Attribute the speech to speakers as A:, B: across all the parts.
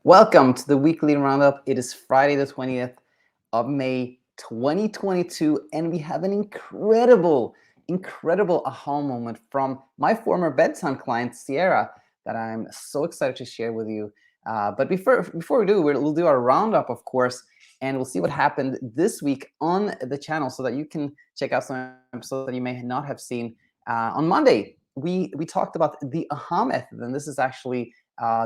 A: Welcome to the weekly roundup. It is Friday, the 20th of May, 2022, and we have an incredible aha moment from my former BedTyme client, Sierra, that I'm so excited to share with you. But before we do, we'll do our roundup, of course, and we'll see what happened this week on the channel so that you can check out some episodes that you may not have seen. On Monday, we talked about the aha method, and this is actually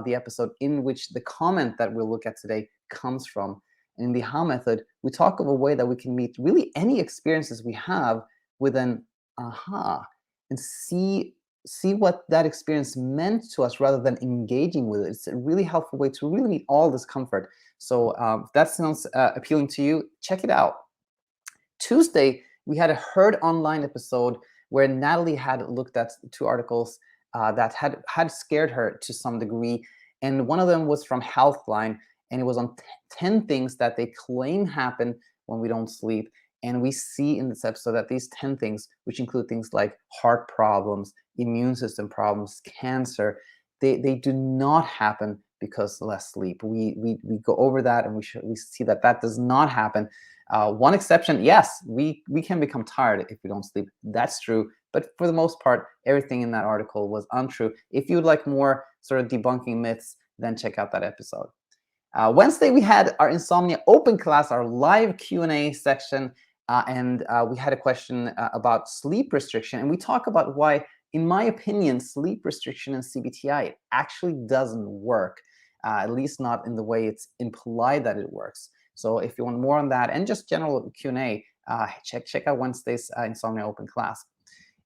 A: the episode in which the comment that we'll look at today comes from. And in the aha method, we talk of a way that we can meet really any experiences we have with an aha and see what that experience meant to us rather than engaging with it. It's a really helpful way to really meet all discomfort. So if that sounds appealing to you, check it out. Tuesday, we had a Heard Online episode where Natalie had looked at two articles that had scared her to some degree. And one of them was from Healthline, and it was on 10 things that they claim happen when we don't sleep. And we see in this episode that these 10 things, which include things like heart problems, immune system problems, cancer, they do not happen because less sleep. We go over that, and we see that that does not happen. One exception, yes, we can become tired if we don't sleep. That's true. But for the most part, everything in that article was untrue. If you would like more sort of debunking myths, then check out that episode. Wednesday, we had our Insomnia Open Class, our live Q&A section, and we had a question about sleep restriction. And we talk about why, in my opinion, sleep restriction and CBT-I actually doesn't work, at least not in the way it's implied that it works. So if you want more on that and just general Q&A, check out Wednesday's Insomnia Open Class.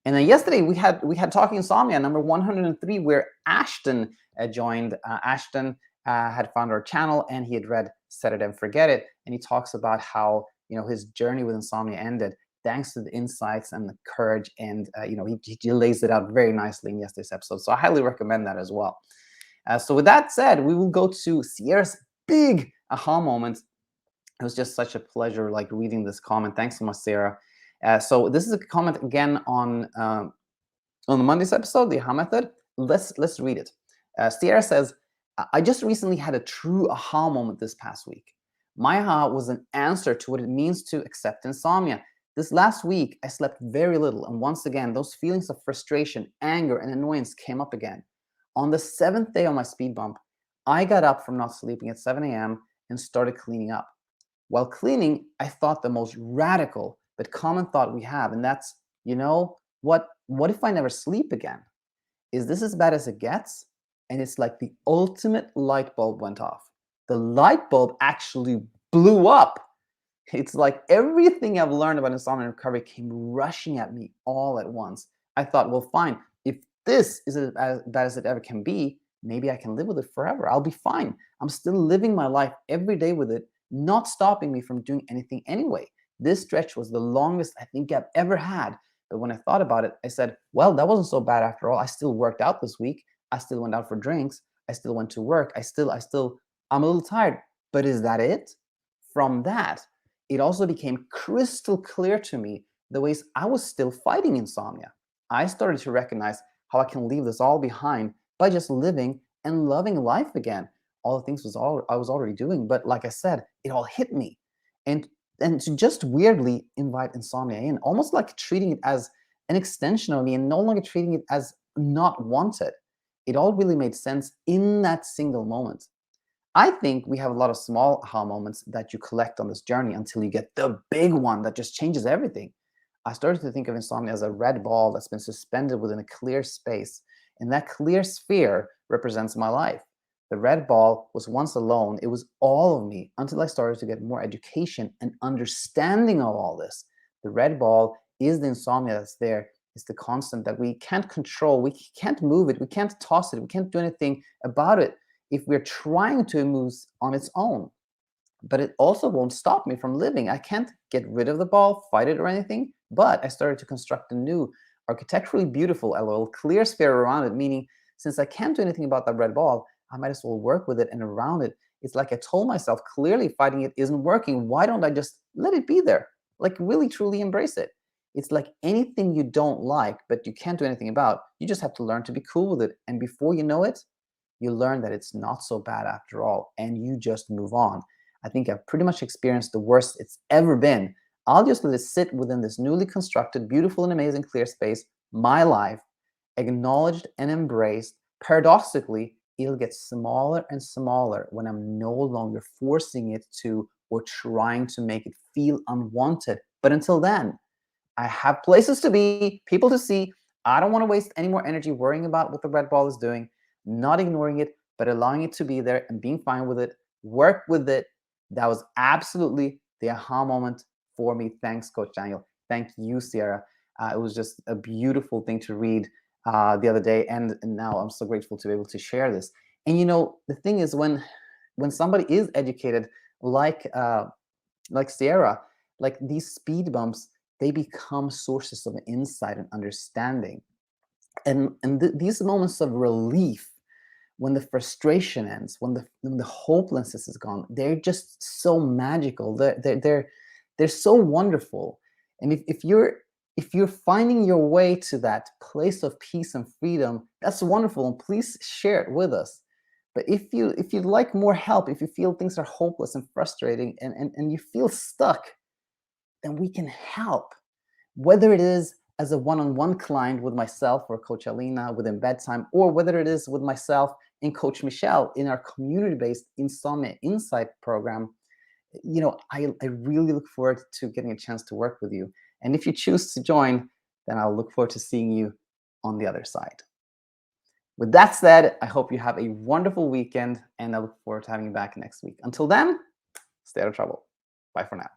A: And then yesterday we had Talking Insomnia number 103, where Ashton joined. Ashton had found our channel, and he had read Set It and Forget It, and he talks about how his journey with insomnia ended thanks to the insights and the courage, and he lays it out very nicely in yesterday's episode. So I highly recommend that as well. So with that said, we will go to Sierra's big aha moment. It was just such a pleasure reading this comment. Thanks so much, Sarah. So this is a comment again on the Monday's episode, the aha method. Let's read it. Sierra says, I just recently had a true aha moment this past week. My aha was an answer to what it means to accept insomnia. This last week, I slept very little, and once again, those feelings of frustration, anger, and annoyance came up again. On the 7th day of my speed bump, I got up from not sleeping at 7 a.m. and started cleaning up. While cleaning, I thought the most radical but common thought we have, and that's, what if I never sleep again? Is this as bad as it gets? And it's like the ultimate light bulb went off. The light bulb actually blew up. It's like everything I've learned about insomnia recovery came rushing at me all at once. I thought, well, fine. If this is as bad as it ever can be, maybe I can live with it forever. I'll be fine. I'm still living my life every day with it, not stopping me from doing anything anyway. This stretch was the longest I think I've ever had. But when I thought about it, I said, well, that wasn't so bad after all. I still worked out this week. I still went out for drinks. I still went to work. I'm a little tired. But is that it? From that, it also became crystal clear to me the ways I was still fighting insomnia. I started to recognize how I can leave this all behind by just living and loving life again. All the things I was already doing, but like I said, it all hit me. And to just weirdly invite insomnia in, almost like treating it as an extension of me and no longer treating it as not wanted. It all really made sense in that single moment. I think we have a lot of small aha moments that you collect on this journey until you get the big one that just changes everything. I started to think of insomnia as a red ball that's been suspended within a clear space, and that clear sphere represents my life. The red ball was once alone. It was all of me until I started to get more education and understanding of all this. The red ball is the insomnia that's there. It's the constant that we can't control. We can't move it. We can't toss it. We can't do anything about it if we're trying to move on its own. But it also won't stop me from living. I can't get rid of the ball, fight it or anything, but I started to construct a new, architecturally beautiful, a little clear sphere around it, meaning since I can't do anything about that red ball, I might as well work with it and around it. It's like I told myself, clearly fighting it isn't working. Why don't I just let it be there? Like really, truly embrace it. It's like anything you don't like, but you can't do anything about, you just have to learn to be cool with it. And before you know it, you learn that it's not so bad after all, and you just move on. I think I've pretty much experienced the worst it's ever been. I'll just let it sit within this newly constructed, beautiful, and amazing clear space, my life, acknowledged and embraced. Paradoxically, it'll get smaller and smaller when I'm no longer forcing it to or trying to make it feel unwanted. But until then, I have places to be, people to see. I don't want to waste any more energy worrying about what the red ball is doing, not ignoring it, but allowing it to be there and being fine with it, work with it. That was absolutely the aha moment for me. Thanks, Coach Daniel. Thank you, Sierra. It was just a beautiful thing to read the other day. And now I'm so grateful to be able to share this. And the thing is, when somebody is educated, like Sierra, like these speed bumps, they become sources of insight and understanding. And these moments of relief, when the frustration ends, when the hopelessness is gone, they're just so magical. They're so wonderful. And if you're finding your way to that place of peace and freedom, that's wonderful. And please share it with us. But if you'd like more help, if you feel things are hopeless and frustrating, and you feel stuck, then we can help. Whether it is as a one-on-one client with myself or Coach Alina within BedTyme, or whether it is with myself and Coach Michelle in our community-based Insomnia Insight program, I really look forward to getting a chance to work with you. And if you choose to join, then I'll look forward to seeing you on the other side. With that said, I hope you have a wonderful weekend, and I look forward to having you back next week. Until then, stay out of trouble. Bye for now.